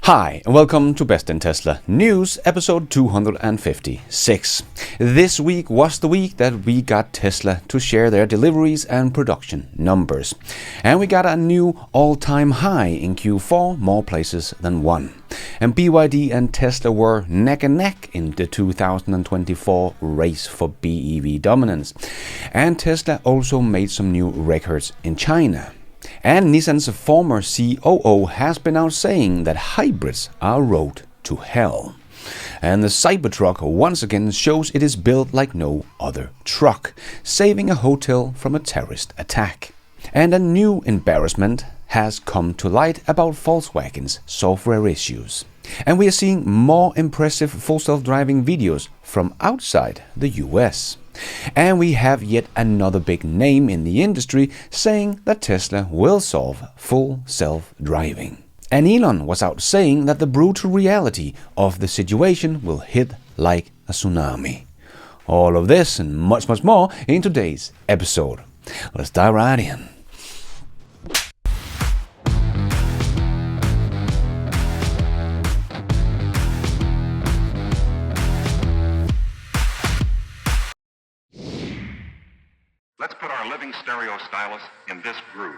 Hi, and welcome to Best in Tesla News, episode 256. This week was the week that we got Tesla to share their deliveries and production numbers. And we got a new all-time high in Q4, more places than one. And BYD and Tesla were neck and neck in the 2024 race for BEV dominance. And Tesla also made some new records in China. And Nissan's former COO has been out saying that hybrids are a road to hell. And the Cybertruck once again shows it is built like no other truck, saving a hotel from a terrorist attack. And a new embarrassment has come to light about Volkswagen's software issues. And we are seeing more impressive full self-driving videos from outside the US. And we have yet another big name in the industry saying that Tesla will solve full self-driving. And Elon was out saying that the brutal reality of the situation will hit like a tsunami. All of this and much more in today's episode. Let's dive right in. Let's put our living stereo stylus in this groove.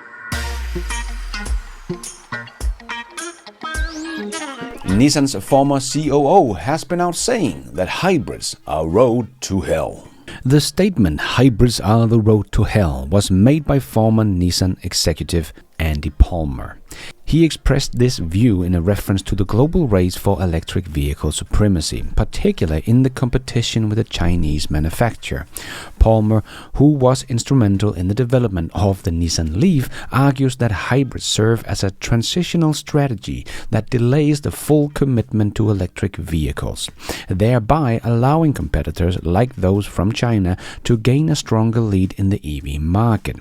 Nissan's former COO has been out saying that hybrids are a road to hell. The statement, hybrids are the road to hell, was made by former Nissan executive Andy Palmer. He expressed this view in a reference to the global race for electric vehicle supremacy, particularly in the competition with a Chinese manufacturer. Palmer, who was instrumental in the development of the Nissan Leaf, argues that hybrids serve as a transitional strategy that delays the full commitment to electric vehicles, thereby allowing competitors like those from China to gain a stronger lead in the EV market.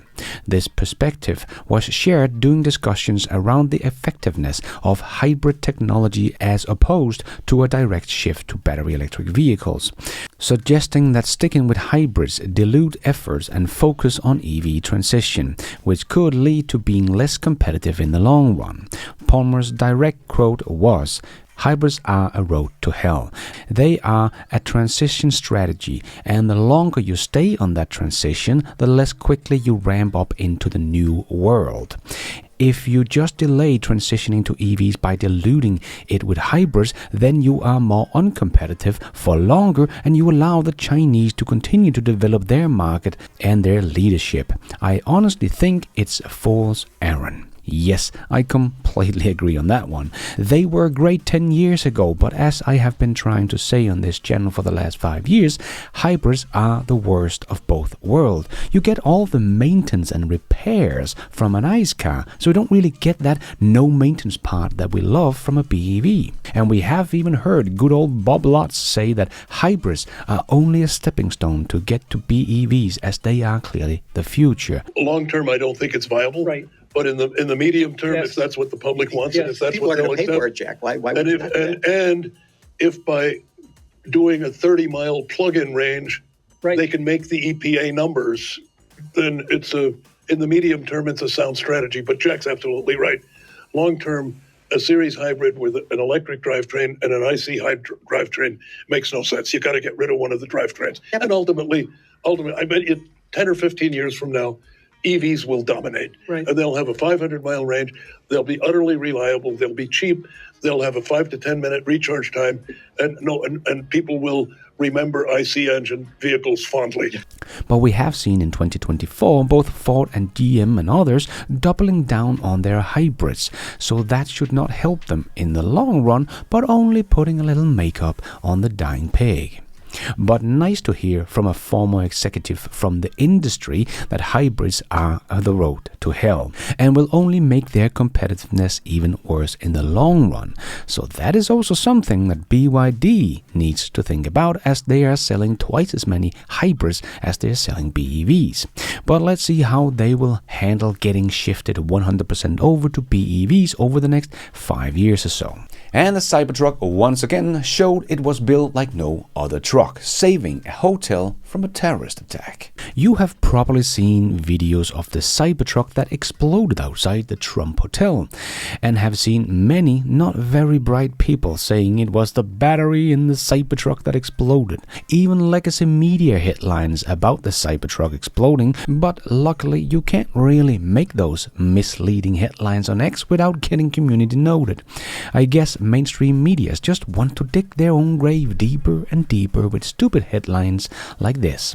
This perspective was shared during discussions around the effectiveness of hybrid technology as opposed to a direct shift to battery electric vehicles, suggesting that sticking with hybrids dilute efforts and focus on EV transition, which could lead to being less competitive in the long run. Palmer's direct quote was, "Hybrids are a road to hell. They are a transition strategy, and the longer you stay on that transition, the less quickly you ramp up into the new world. If you just delay transitioning to EVs by diluting it with hybrids, then you are more uncompetitive for longer and you allow the Chinese to continue to develop their market and their leadership. I honestly think it's a fool's errand." Yes, I completely agree on that one. They were great 10 years ago, but as I have been trying to say on this channel for the last 5 years, hybrids are the worst of both worlds. You get all the maintenance and repairs from an ICE car, so you don't really get that no maintenance part that we love from a BEV. And we have even heard good old Bob Lutz say that hybrids are only a stepping stone to get to BEVs, as they are clearly the future. Long term, I don't think it's viable. Right. But in the medium term, Yes. if that's what the public wants, Yes. and if that's People what are they'll going to pay accept, for it, Jack. Why would and you if not do that? and if by doing a 30-mile plug-in range, Right. they can make the EPA numbers, then in the medium term, it's a sound strategy. But Jack's absolutely right. Long term, a series hybrid with an electric drivetrain and an IC drivetrain makes no sense. You got to get rid of one of the drivetrains, and ultimately, I bet you 10 or 15 years from now, EVs will dominate. Right. And they'll have a 500-mile range. They'll be utterly reliable. They'll be cheap. They'll have a 5 to 10 minute recharge time. And people will remember IC engine vehicles fondly. But we have seen in 2024 both Ford and GM and others doubling down on their hybrids. So that should not help them in the long run, but only putting a little makeup on the dying pig. But nice to hear from a former executive from the industry that hybrids are the road to hell and will only make their competitiveness even worse in the long run. So that is also something that BYD needs to think about, as they are selling twice as many hybrids as they are selling BEVs. But let's see how they will handle getting shifted 100% over to BEVs over the next 5 years or so. And the Cybertruck once again showed it was built like no other truck. truck saving a hotel from a terrorist attack. You have probably seen videos of the Cybertruck that exploded outside the Trump Hotel, and have seen many not very bright people saying it was the battery in the Cybertruck that exploded. Even legacy media headlines about the Cybertruck exploding, but luckily you can't really make those misleading headlines on X without getting community noted. I guess mainstream medias just want to dig their own grave deeper and deeper with stupid headlines like this.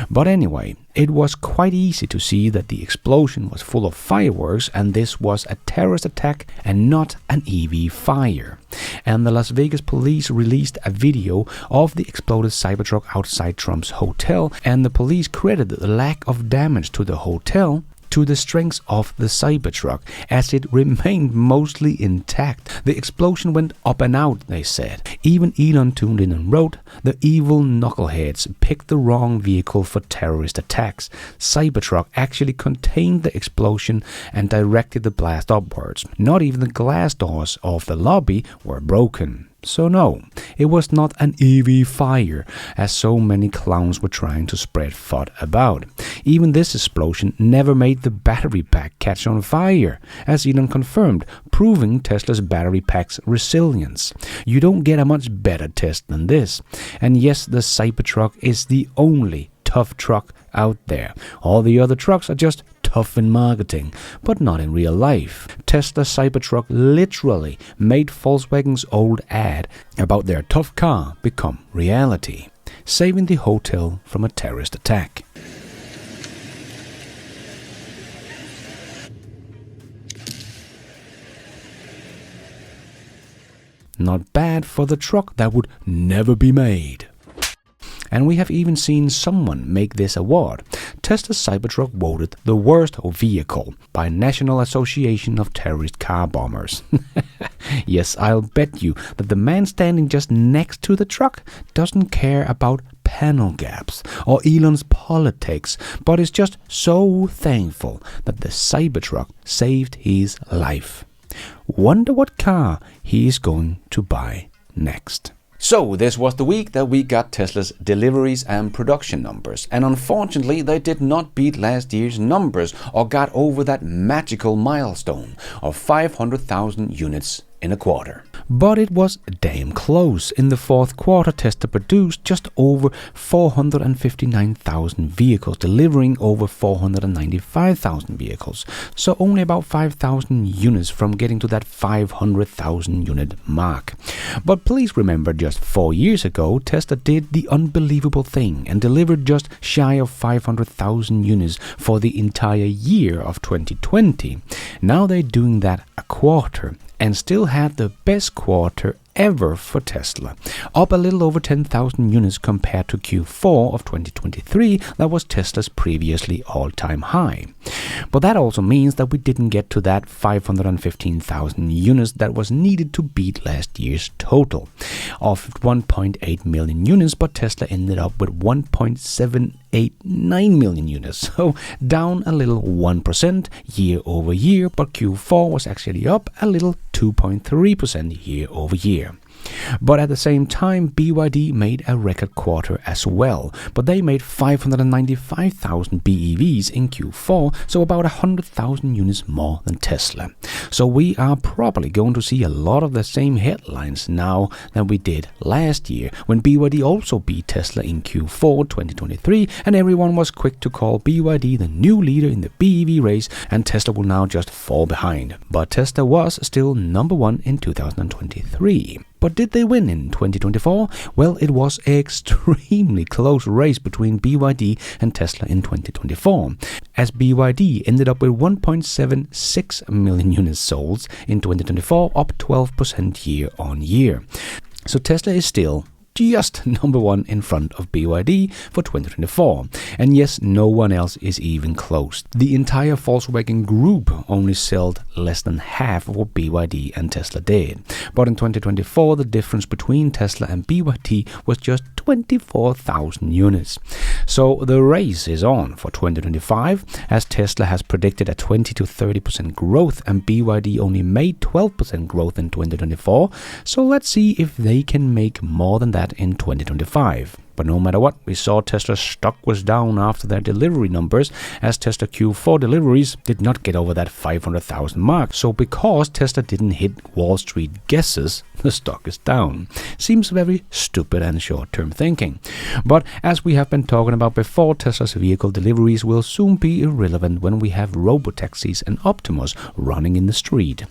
But anyway, it was quite easy to see that the explosion was full of fireworks and this was a terrorist attack and not an EV fire. And the Las Vegas police released a video of the exploded Cybertruck outside Trump's hotel, and the police credited the lack of damage to the hotel to the strength of the Cybertruck, as it remained mostly intact. The explosion went up and out, they said. Even Elon tuned in and wrote, "The evil knuckleheads picked the wrong vehicle for terrorist attacks. Cybertruck actually contained the explosion and directed the blast upwards. Not even the glass doors of the lobby were broken." So no, it was not an EV fire, as so many clowns were trying to spread FUD about. Even this explosion never made the battery pack catch on fire, as Elon confirmed, proving Tesla's battery pack's resilience. You don't get a much better test than this. And yes, the Cybertruck is the only tough truck out there. All the other trucks are just tough in marketing, but not in real life. Tesla Cybertruck literally made Volkswagen's old ad about their tough car become reality, saving the hotel from a terrorist attack. Not bad for the truck that would never be made. And we have even seen someone make this award. Tesla's Cybertruck voted the worst vehicle by National Association of Terrorist Car Bombers. Yes, I'll bet you that the man standing just next to the truck doesn't care about panel gaps or Elon's politics, but is just so thankful that the Cybertruck saved his life. Wonder what car he is going to buy next. So this was the week that we got Tesla's deliveries and production numbers, and unfortunately they did not beat last year's numbers or got over that magical milestone of 500,000 units in a quarter. But it was damn close. In the fourth quarter, Tesla produced just over 459,000 vehicles, delivering over 495,000 vehicles. So only about 5,000 units from getting to that 500,000 unit mark. But please remember, just 4 years ago, Tesla did the unbelievable thing and delivered just shy of 500,000 units for the entire year of 2020. Now they're doing that a quarter, and still had the best quarter ever for Tesla, up a little over 10,000 units compared to Q4 of 2023, that was Tesla's previously all-time high. But that also means that we didn't get to that 515,000 units that was needed to beat last year's total of 1.8 million units, but Tesla ended up with 1.789 million units, so down a little 1% year over year, but Q4 was actually up a little 2.3% year over year. But at the same time, BYD made a record quarter as well, but they made 595,000 BEVs in Q4, so about 100,000 units more than Tesla. So we are probably going to see a lot of the same headlines now than we did last year, when BYD also beat Tesla in Q4 2023, and everyone was quick to call BYD the new leader in the BEV race, and Tesla will now just fall behind. But Tesla was still number one in 2023. But did they win in 2024? Well, it was an extremely close race between BYD and Tesla in 2024, as BYD ended up with 1.76 million units sold in 2024, up 12% year on year. So Tesla is still just number one in front of BYD for 2024. And yes, no one else is even close. The entire Volkswagen group only sold less than half of what BYD and Tesla did. But in 2024, the difference between Tesla and BYD was just 24,000 units. So the race is on for 2025, as Tesla has predicted a 20 to 30% growth and BYD only made 12% growth in 2024. So let's see if they can make more than that that in 2025. But no matter what, we saw Tesla's stock was down after their delivery numbers, as Tesla Q4 deliveries did not get over that 500,000 mark. So because Tesla didn't hit Wall Street guesses, the stock is down. Seems very stupid and short-term thinking. But as we have been talking about before, Tesla's vehicle deliveries will soon be irrelevant when we have robotaxis and Optimus running in the street.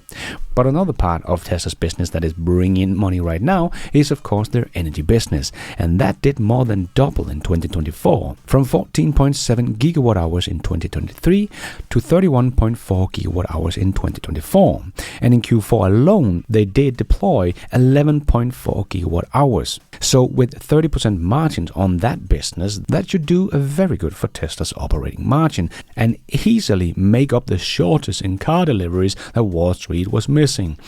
But another part of Tesla's business that is bringing in money right now is of course their energy business, and that did more than double in 2024, from 14.7 gigawatt hours in 2023 to 31.4 gigawatt hours in 2024. And in Q4 alone, they did deploy 11.4 gigawatt hours. So with 30% margins on that business, that should do very good for Tesla's operating margin and easily make up the shortage in car deliveries that Wall Street was missing.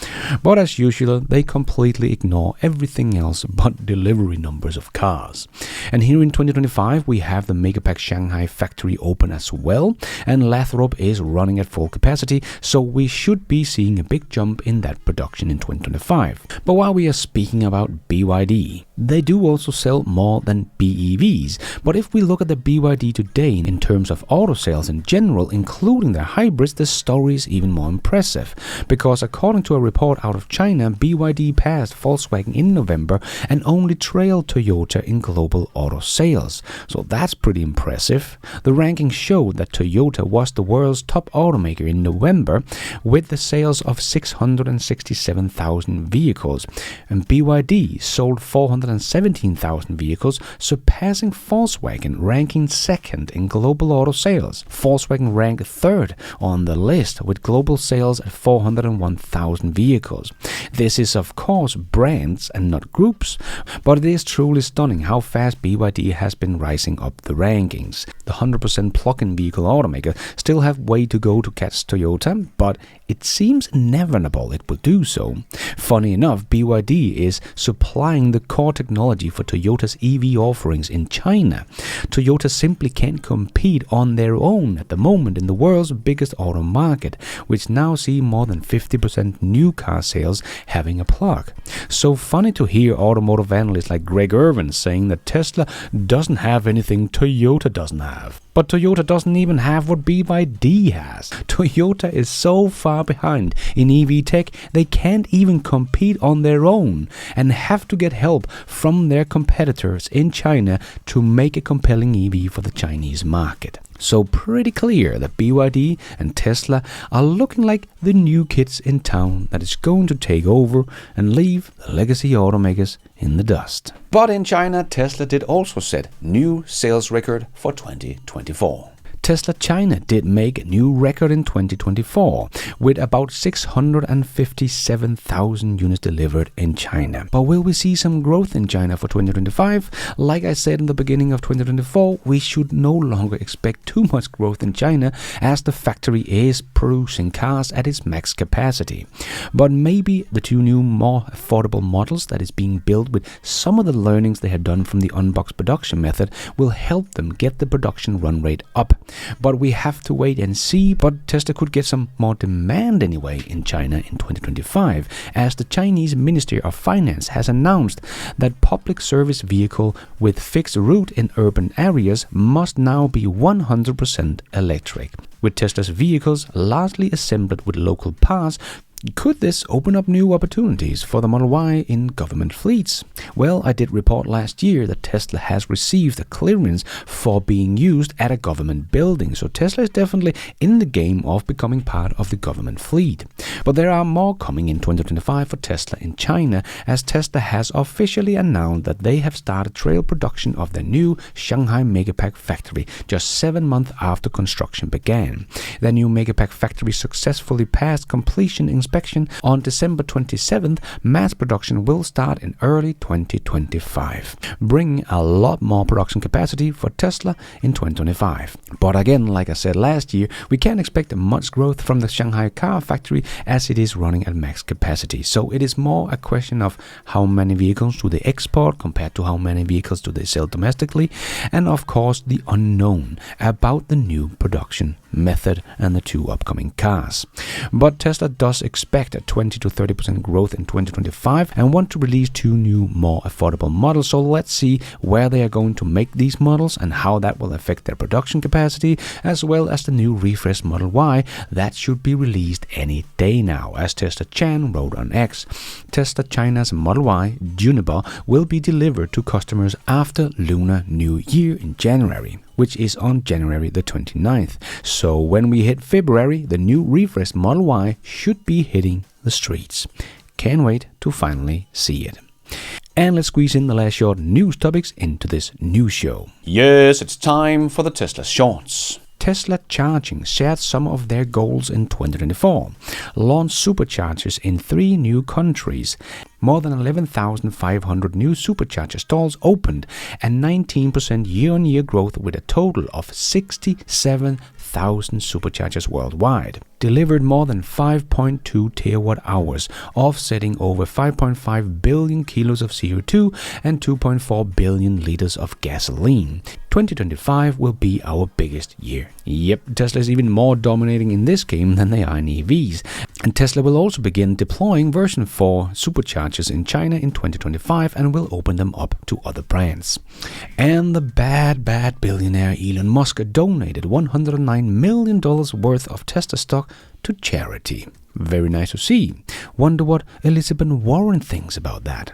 But as usual, they completely ignore everything else but delivery numbers of cars. And here in 2025, we have the Megapack Shanghai factory open as well, and Lathrop is running at full capacity, so we should be seeing a big jump in that production in 2025. But while we are speaking about BYD, they do also sell more than BEVs. But if we look at the BYD today in terms of auto sales in general, including their hybrids, the story is even more impressive. Because according to a report out of China, BYD passed Volkswagen in November and only trailed Toyota in global auto sales. So that's pretty impressive. The ranking showed that Toyota was the world's top automaker in November with the sales of 667,000 vehicles. And BYD sold 417,000 vehicles, surpassing Volkswagen, ranking second in global auto sales. Volkswagen ranked third on the list with global sales at 401,000 vehicles. This is of course brands and not groups, but it is truly stunning how fast BYD has been rising up the rankings. The 100% plug-in vehicle automaker still have way to go to catch Toyota, but it seems inevitable it will do so. Funny enough, BYD is supplying the core technology for Toyota's EV offerings in China. Toyota simply can't compete on their own at the moment in the world's biggest auto market, which now see more than 50% new car sales having a plug. So funny to hear automotive analysts like Greg Irvin saying that Tesla doesn't have anything Toyota doesn't have. But Toyota doesn't even have what BYD has. Toyota is so far behind in EV tech, they can't even compete on their own and have to get help from their competitors in China to make a compelling EV for the Chinese market. So pretty clear that BYD and Tesla are looking like the new kids in town that is going to take over and leave the legacy automakers in the dust. But in China, Tesla did also set new sales record for 2024. Tesla China did make a new record in 2024 with about 657,000 units delivered in China. But will we see some growth in China for 2025? Like I said in the beginning of 2024, we should no longer expect too much growth in China as the factory is producing cars at its max capacity. But maybe the two new more affordable models that is being built with some of the learnings they have done from the unbox production method will help them get the production run rate up. But we have to wait and see. But Tesla could get some more demand anyway in China in 2025, as the Chinese Ministry of Finance has announced that public service vehicle with fixed route in urban areas must now be 100% electric. With Tesla's vehicles largely assembled with local parts, could this open up new opportunities for the Model Y in government fleets? Well, I did report last year that Tesla has received a clearance for being used at a government building, so Tesla is definitely in the game of becoming part of the government fleet. But there are more coming in 2025 for Tesla in China, as Tesla has officially announced that they have started trial production of their new Shanghai Megapack factory just 7 months after construction began. The new Megapack factory successfully passed completion inspection on December 27th. Mass production will start in early 2025, bringing a lot more production capacity for Tesla in 2025. But again, like I said last year, we can't expect much growth from the Shanghai car factory as it is running at max capacity. So it is more a question of how many vehicles do they export compared to how many vehicles do they sell domestically, and of course the unknown about the new production method and the two upcoming cars. But Tesla does expect a 20 to 30% growth in 2025 and want to release 2 new, more affordable models. So let's see where they are going to make these models and how that will affect their production capacity, as well as the new refreshed Model Y that should be released any day now. As Tesla Chan wrote on X, Tesla China's Model Y Juniper will be delivered to customers after Lunar New Year in January, which is on January the 29th. So when we hit February, the new refreshed Model Y should be hitting the streets. Can't wait to finally see it. And let's squeeze in the last short news topics into this news show. Yes, it's time for the Tesla Shorts. Tesla Charging shared some of their goals in 2024, launched superchargers in 3 new countries, more than 11,500 new supercharger stalls opened, and 19% year-on-year growth with a total of 67,000 superchargers worldwide. Delivered more than 5.2 terawatt-hours, offsetting over 5.5 billion kilos of CO2 and 2.4 billion liters of gasoline. 2025 will be our biggest year. Yep, Tesla is even more dominating in this game than they are in EVs. And Tesla will also begin deploying version 4 superchargers in China in 2025 and will open them up to other brands. And the bad billionaire Elon Musk donated $109 million worth of Tesla stock to charity. Very nice to see. Wonder what Elizabeth Warren thinks about that.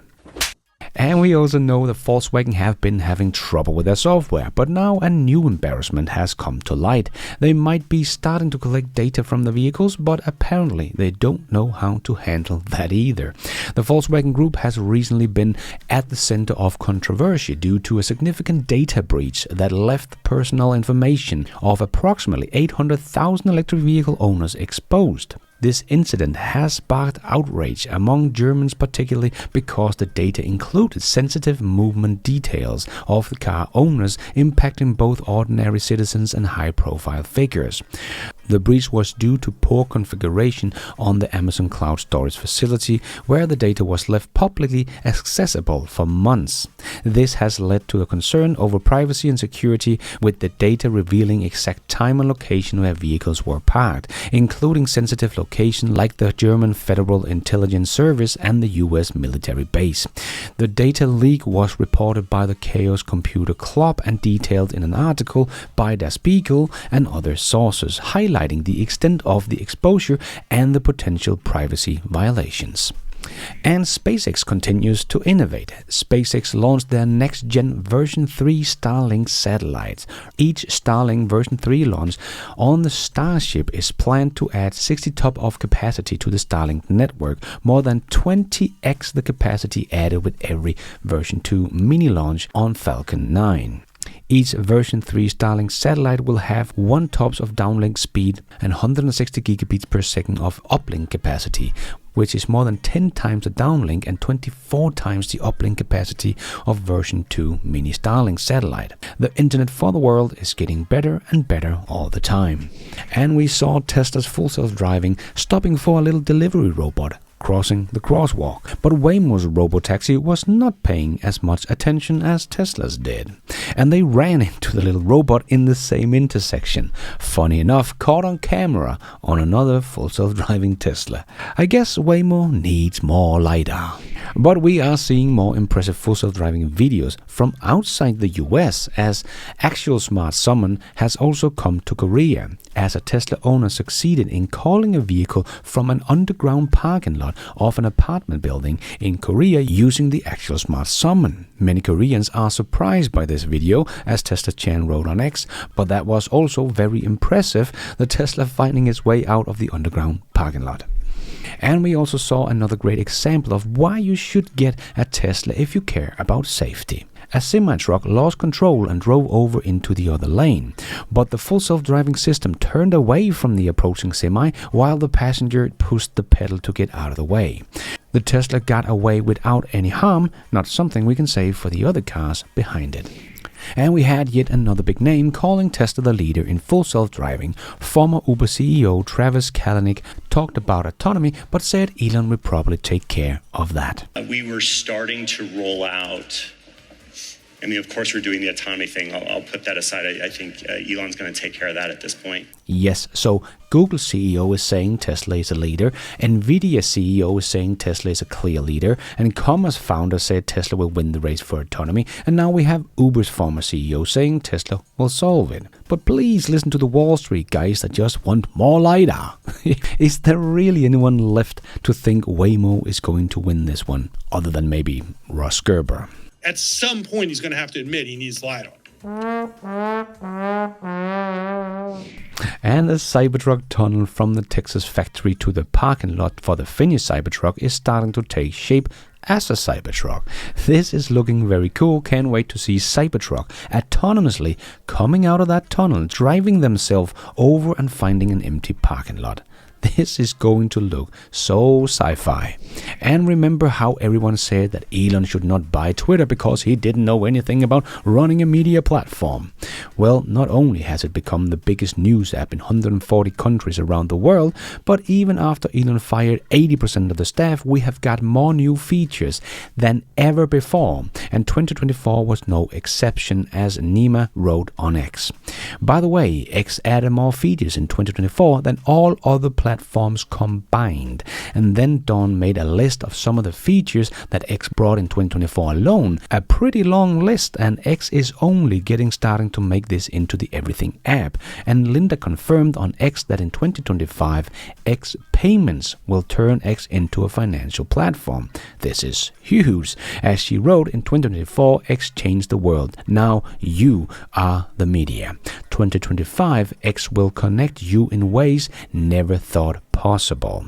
And we also know that Volkswagen have been having trouble with their software, but now a new embarrassment has come to light. They might be starting to collect data from the vehicles, but apparently they don't know how to handle that either. The Volkswagen Group has recently been at the center of controversy due to a significant data breach that left personal information of approximately 800,000 electric vehicle owners exposed. This incident has sparked outrage among Germans, particularly because the data included sensitive movement details of the car owners, impacting both ordinary citizens and high-profile figures. The breach was due to poor configuration on the Amazon Cloud Storage facility, where the data was left publicly accessible for months. This has led to a concern over privacy and security, with the data revealing exact time and location where vehicles were parked, including sensitive locations like the German Federal Intelligence Service and the US military base. The data leak was reported by the Chaos Computer Club and detailed in an article by Der Spiegel and other sources, highlighting the extent of the exposure and the potential privacy violations. And SpaceX continues to innovate. SpaceX launched their next-gen version 3 Starlink satellites. Each Starlink version 3 launch on the Starship is planned to add 60 TOPS of capacity to the Starlink network, more than 20x the capacity added with every version 2 mini launch on Falcon 9. Each version 3 Starlink satellite will have 1 TOPS of downlink speed and 160 gigabits per second of uplink capacity, which is more than 10 times the downlink and 24 times the uplink capacity of version 2 mini Starlink satellite. The internet for the world is getting better and better all the time. And we saw Tesla's full self-driving stopping for a little delivery robot crossing the crosswalk. But Waymo's robotaxi was not paying as much attention as Tesla's did, and they ran into the little robot in the same intersection. Funny enough, caught on camera on another full self-driving Tesla. I guess Waymo needs more LiDAR. But we are seeing more impressive full self-driving videos from outside the US, as actual smart summon has also come to Korea, as a Tesla owner succeeded in calling a vehicle from an underground parking lot of an apartment building in Korea using the actual smart summon. Many Koreans are surprised by this video, as Tesla Chan wrote on X, but that was also very impressive, the Tesla finding its way out of the underground parking lot. And we also saw another great example of why you should get a Tesla if you care about safety. A semi-truck lost control and drove over into the other lane, but the full self-driving system turned away from the approaching semi while the passenger pushed the pedal to get out of the way. The Tesla got away without any harm, not something we can say for the other cars behind it. And we had yet another big name calling Tesla the leader in full self-driving. Former Uber CEO Travis Kalanick talked about autonomy, but said Elon would probably take care of that. We were starting to roll out I mean, of course, we're doing the autonomy thing. I'll put that aside. I think Elon's going to take care of that at this point. Yes, so Google CEO is saying Tesla is a leader, Nvidia CEO is saying Tesla is a clear leader, and Commerce founder said Tesla will win the race for autonomy, and now we have Uber's former CEO saying Tesla will solve it. But please listen to the Wall Street guys that just want more LiDAR. Is there really anyone left to think Waymo is going to win this one, other than maybe Ross Gerber? At some point, he's going to have to admit he needs LiDAR. And the Cybertruck tunnel from the Texas factory to the parking lot for the finished Cybertruck is starting to take shape as a Cybertruck. This is looking very cool. Can't wait to see Cybertruck autonomously coming out of that tunnel, driving themselves over and finding an empty parking lot. This is going to look so sci-fi. And remember how everyone said that Elon should not buy Twitter because he didn't know anything about running a media platform. Well, not only has it become the biggest news app in 140 countries around the world, but even after Elon fired 80% of the staff, we have got more new features than ever before. And 2024 was no exception, as Nima wrote on X. By the way, X added more features in 2024 than all other platforms combined. And then Don made a list of some of the features that X brought in 2024 alone. A pretty long list, and X is only getting starting to make this into the Everything app. And Linda confirmed on X that in 2025, X Payments will turn X into a financial platform. This is huge. As she wrote, in 2024, X changed the world. Now you are the media. 2025, X will connect you in ways never thought possible.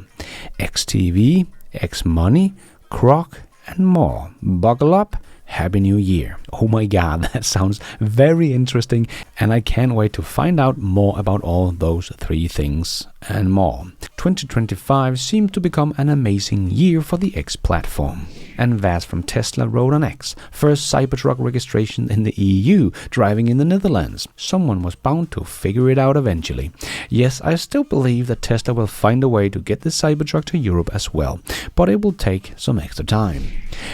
XTV, X Money, Croc, and more. Buckle up. Happy New Year. Oh my god, that sounds very interesting, and I can't wait to find out more about all those three things and more. 2025 seemed to become an amazing year for the X platform. And Vaz from Tesla wrote on X, first Cybertruck registration in the EU, driving in the Netherlands. Someone was bound to figure it out eventually. Yes, I still believe that Tesla will find a way to get the Cybertruck to Europe as well, but it will take some extra time.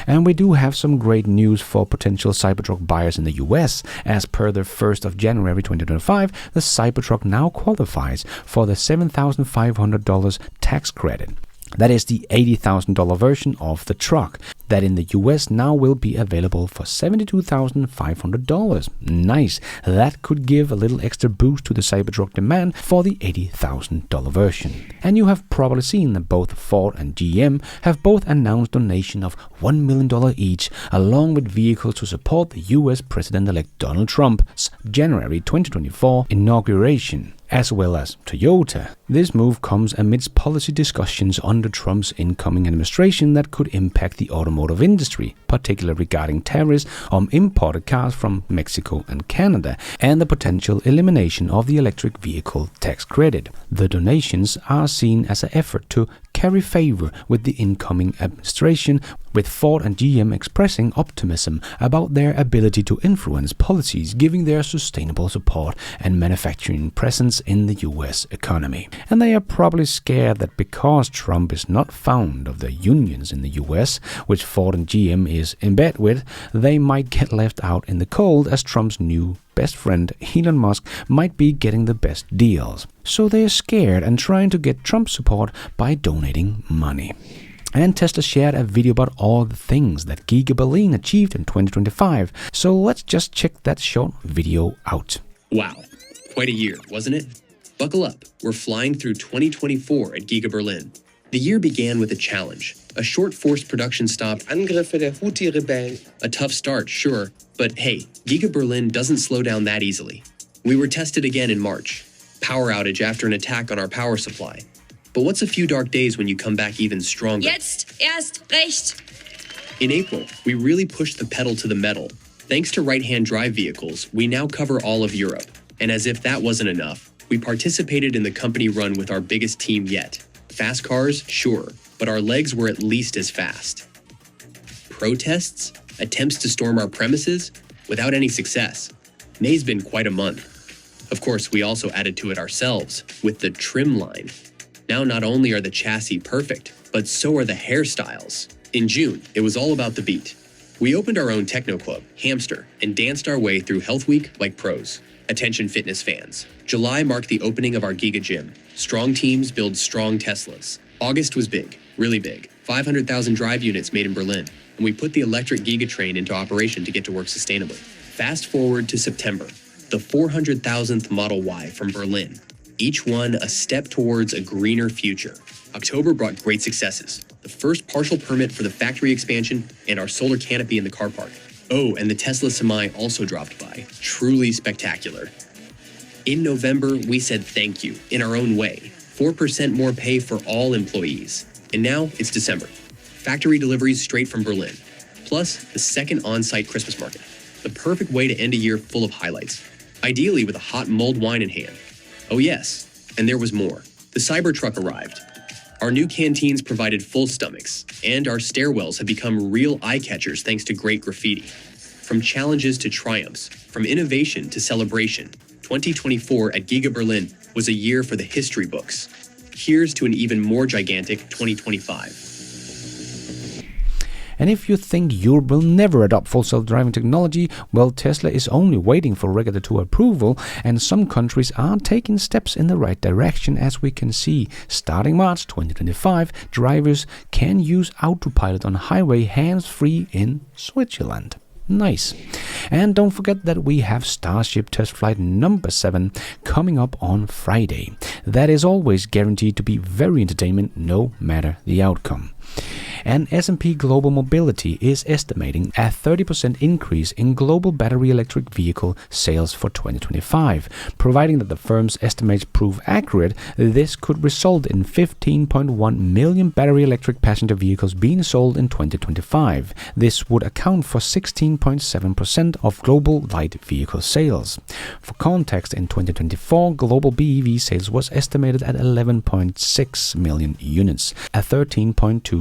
And we do have some great news for potential Cybertruck buyers in the US. As per the 1st of January 2025, the Cybertruck now qualifies for the $7,500 tax credit. That is the $80,000 version of the truck that in the US now will be available for $72,500. Nice. That could give a little extra boost to the Cybertruck demand for the $80,000 version. And you have probably seen that both Ford and GM have both announced donation of $1 million each, along with vehicles to support the US President-elect Donald Trump's January 2024 inauguration, as well as Toyota. This move comes amidst policy discussions under Trump's incoming administration that could impact the automotive industry, particularly regarding tariffs on imported cars from Mexico and Canada, and the potential elimination of the electric vehicle tax credit. The donations are seen as an effort to carry favor with the incoming administration, with Ford and GM expressing optimism about their ability to influence policies, giving their sustainable support and manufacturing presence in the US economy. And they are probably scared that because Trump is not fond of the unions in the US, which Ford and GM is in bed with, they might get left out in the cold, as Trump's new best friend Elon Musk might be getting the best deals. So they are scared and trying to get Trump support by donating money. And Tesla shared a video about all the things that Giga Berlin achieved in 2025. So let's just check that short video out. Wow, quite a year, wasn't it? Buckle up, we're flying through 2024 at Giga Berlin. The year began with a challenge, a short forced production stop, Angriffe der Houthi-Rebellen. A tough start, sure, but hey, Giga Berlin doesn't slow down that easily. We were tested again in March. Power outage after an attack on our power supply. But what's a few dark days when you come back even stronger? Jetzt erst recht. In April, we really pushed the pedal to the metal. Thanks to right-hand drive vehicles, we now cover all of Europe. And as if that wasn't enough, we participated in the company run with our biggest team yet. Fast cars, sure, but our legs were at least as fast. Protests? Attempts to storm our premises? Without any success. May's been quite a month. Of course, we also added to it ourselves, with the trim line. Now not only are the chassis perfect, but so are the hairstyles. In June, it was all about the beat. We opened our own techno club, Hamster, and danced our way through Health Week like pros. Attention fitness fans. July marked the opening of our Giga Gym. Strong teams build strong Teslas. August was big, really big. 500,000 drive units made in Berlin, and we put the electric Giga train into operation to get to work sustainably. Fast forward to September, the 400,000th Model Y from Berlin. Each one a step towards a greener future. October brought great successes. The first partial permit for the factory expansion and our solar canopy in the car park. Oh, and the Tesla Semi also dropped by. Truly spectacular. In November, we said thank you in our own way. 4% more pay for all employees. And now it's December. Factory deliveries straight from Berlin. Plus, the second on-site Christmas market. The perfect way to end a year full of highlights. Ideally with a hot mulled wine in hand. Oh yes, and there was more. The Cybertruck arrived. Our new canteens provided full stomachs, and our stairwells have become real eye-catchers thanks to great graffiti. From challenges to triumphs, from innovation to celebration, 2024 at Giga Berlin was a year for the history books. Here's to an even more gigantic 2025. And if you think Europe will never adopt full self-driving technology, well, Tesla is only waiting for regulatory approval, and some countries are taking steps in the right direction, as we can see. Starting March 2025, drivers can use autopilot on highway hands-free in Switzerland. Nice. And don't forget that we have Starship test flight number 7 coming up on Friday. That is always guaranteed to be very entertainment, no matter the outcome. And S&P Global Mobility is estimating a 30% increase in global battery electric vehicle sales for 2025. Providing that the firm's estimates prove accurate, this could result in 15.1 million battery electric passenger vehicles being sold in 2025. This would account for 16.7% of global light vehicle sales. For context, in 2024, global BEV sales was estimated at 11.6 million units, a 13.2%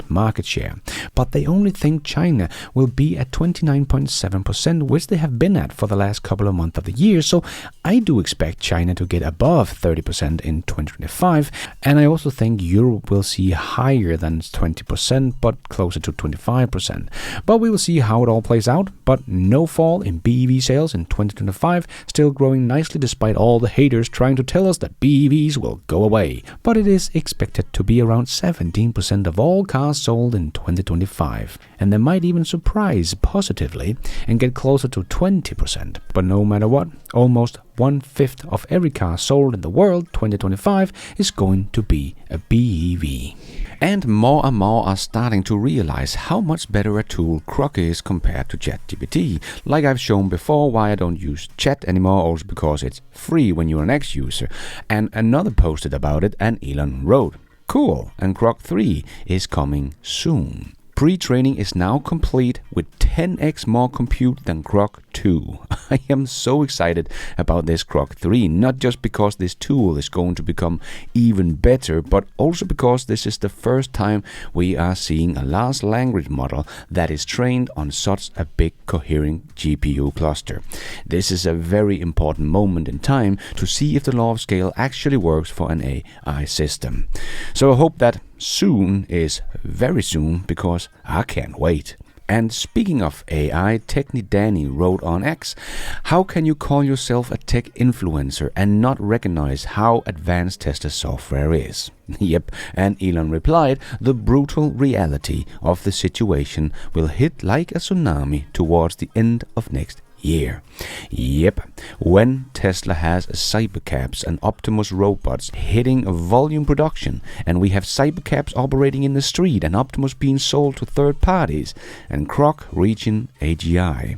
market share. But they only think China will be at 29.7%, which they have been at for the last couple of months of the year. So I do expect China to get above 30% in 2025. And I also think Europe will see higher than 20%, but closer to 25%. But we will see how it all plays out. But no fall in BEV sales in 2025, still growing nicely despite all the haters trying to tell us that BEVs will go away. But it is expected to be around 17% of all cars sold in 2025, and they might even surprise positively and get closer to 20%. But no matter what, almost 1/5 of every car sold in the world 2025 is going to be a BEV. And more are starting to realize how much better a tool Grok is compared to ChatGPT. Like I've shown before, why I don't use Chat anymore, also because it's free when you're an ex-user. And another posted about it, and Elon wrote, "Cool, and Grok 3 is coming soon. Pre-training is now complete with 10x more compute than Grok 2. I am so excited about this Grok 3, not just because this tool is going to become even better, but also because this is the first time we are seeing a large language model that is trained on such a big coherent GPU cluster. This is a very important moment in time to see if the law of scale actually works for an AI system. So I hope that soon is very soon, because I can't wait." And speaking of AI, Techni Danny wrote on X, "How can you call yourself a tech influencer and not recognize how advanced Tesla software is?" Yep, and Elon replied, "The brutal reality of the situation will hit like a tsunami towards the end of next year." Yep, when Tesla has Cybercabs and Optimus robots hitting volume production, and we have Cybercabs operating in the street and Optimus being sold to third parties, and Grok reaching AGI.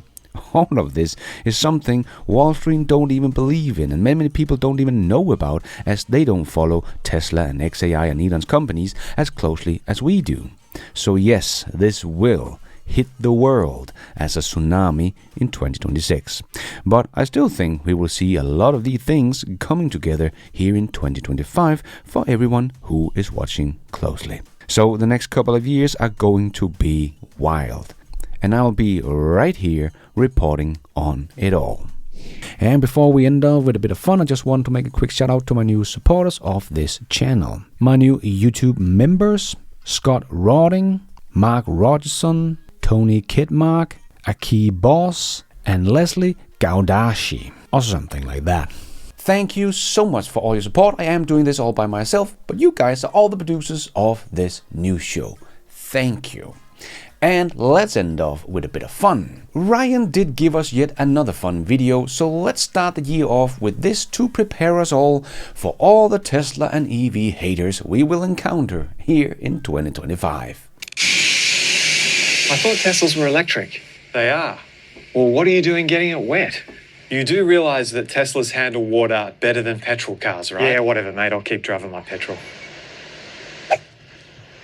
All of this is something Wall Street don't even believe in, and many people don't even know about, as they don't follow Tesla and XAI and Elon's companies as closely as we do. So yes, this will hit the world as a tsunami in 2026. But I still think we will see a lot of these things coming together here in 2025 for everyone who is watching closely. So the next couple of years are going to be wild, and I'll be right here reporting on it all. And before we end up with a bit of fun, I just want to make a quick shout out to my new supporters of this channel. My new YouTube members: Scott Roding, Mark Rogerson, Tony Kidmark, Aki Boss, and Leslie Gaudashi, or something like that. Thank you so much for all your support. I am doing this all by myself, but you guys are all the producers of this new show. Thank you. And let's end off with a bit of fun. Ryan did give us yet another fun video, so let's start the year off with this to prepare us all for all the Tesla and EV haters we will encounter here in 2025. I thought Teslas were electric. They are. Well, what are you doing getting it wet? You do realize that Teslas handle water better than petrol cars, right? Yeah, whatever, mate. I'll keep driving my petrol.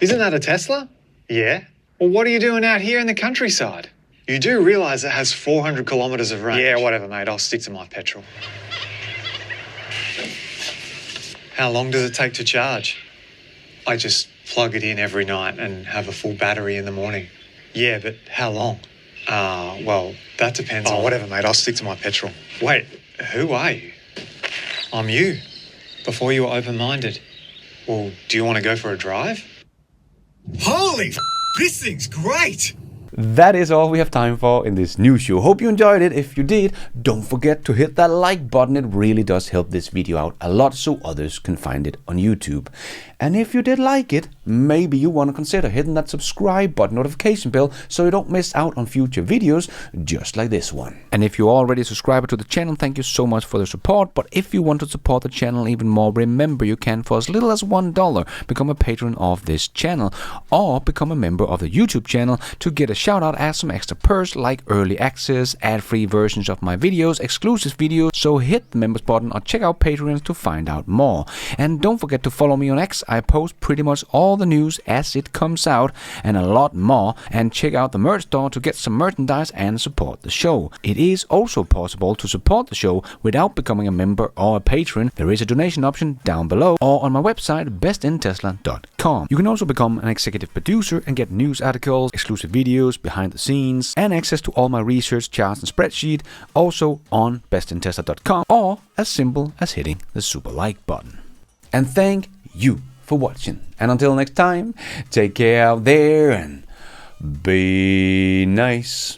Isn't that a Tesla? Yeah. Well, what are you doing out here in the countryside? You do realize it has 400 kilometers of range. Yeah, whatever, mate. I'll stick to my petrol. How long does it take to charge? I just plug it in every night and have a full battery in the morning. Yeah, but how long? Well, that depends on... whatever, mate. I'll stick to my petrol. Wait, who are you? I'm you. Before you were open-minded. Well, do you want to go for a drive? Holy f***, this thing's great! That is all we have time for in this new show. Hope you enjoyed it. If you did, don't forget to hit that like button. It really does help this video out a lot so others can find it on YouTube. And if you did like it, maybe you want to consider hitting that subscribe button, notification bell, so you don't miss out on future videos just like this one. And if you're already a subscriber to the channel, thank you so much for the support. But if you want to support the channel even more, remember you can, for as little as $1, become a patron of this channel or become a member of the YouTube channel to get a shout out as some extra perks like early access, ad-free versions of my videos, exclusive videos. So hit the members button or check out Patreon to find out more. And don't forget to follow me on X. I post pretty much all the news as it comes out and a lot more. And check out the merch store to get some merchandise and support the show. It is also possible to support the show without becoming a member or a patron. There is a donation option down below or on my website bestintesla.com. You can also become an executive producer and get news articles, exclusive videos, behind the scenes, and access to all my research charts and spreadsheet also on bestintesla.com, or as simple as hitting the super like button. And thank you for watching. And until next time, take care out there and be nice.